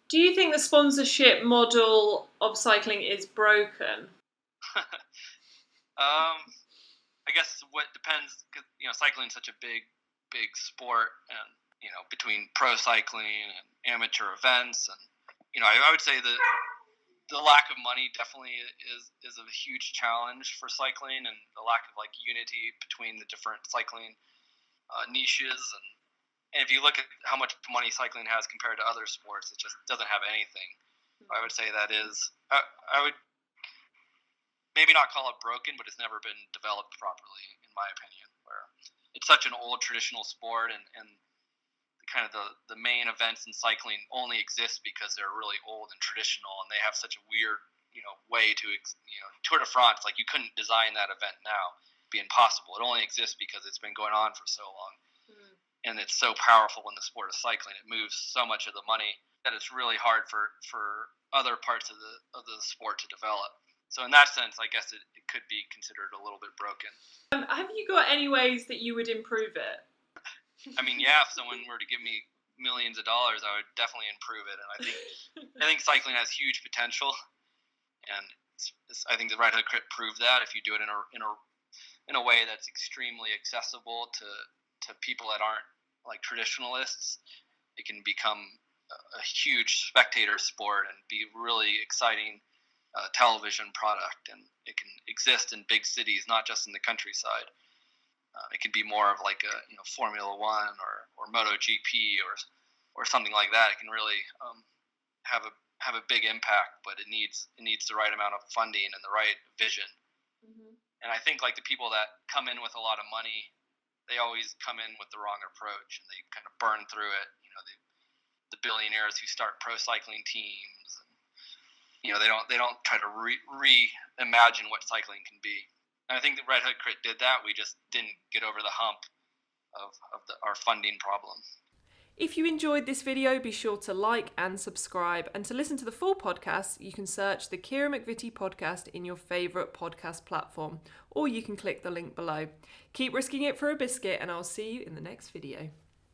Do you think the sponsorship model of cycling is broken? I guess what depends, because cycling is such a big sport, and between pro cycling and amateur events, and I would say that the lack of money definitely is a huge challenge for cycling, and the lack of unity between the different cycling niches, and if you look at how much money cycling has compared to other sports, it just doesn't have anything. I would say that is, I would maybe not call it broken, but it's never been developed properly, in my opinion, where it's such an old traditional sport, and kind of the main events in cycling only exist because they're really old and traditional, and they have such a weird way to Tour de France, you couldn't design that event now. It'd be impossible. It only exists because it's been going on for so long, and it's so powerful in the sport of cycling. It moves so much of the money that it's really hard for other parts of the sport to develop. So in that sense, I guess it could be considered a little bit broken. Have you got any ways that you would improve it? I mean, yeah, if someone were to give me millions of dollars, I would definitely improve it. And I think cycling has huge potential, and I think the Red Hood Crit proved that. If you do it in a way that's extremely accessible to people that aren't traditionalists, it can become a huge spectator sport and be really exciting television product, and it can exist in big cities, not just in the countryside. It could be more of a Formula One or MotoGP or something like that. It can really have a big impact, but it needs the right amount of funding and the right vision. Mm-hmm. And I think the people that come in with a lot of money, they always come in with the wrong approach, and they kind of burn through it. The billionaires who start pro cycling teams. They don't try to reimagine what cycling can be. And I think that Red Hood Crit did that. We just didn't get over the hump of our funding problem. If you enjoyed this video, be sure to like and subscribe. And to listen to the full podcast, you can search the Keira McVitty Podcast in your favourite podcast platform, or you can click the link below. Keep risking it for a biscuit, and I'll see you in the next video.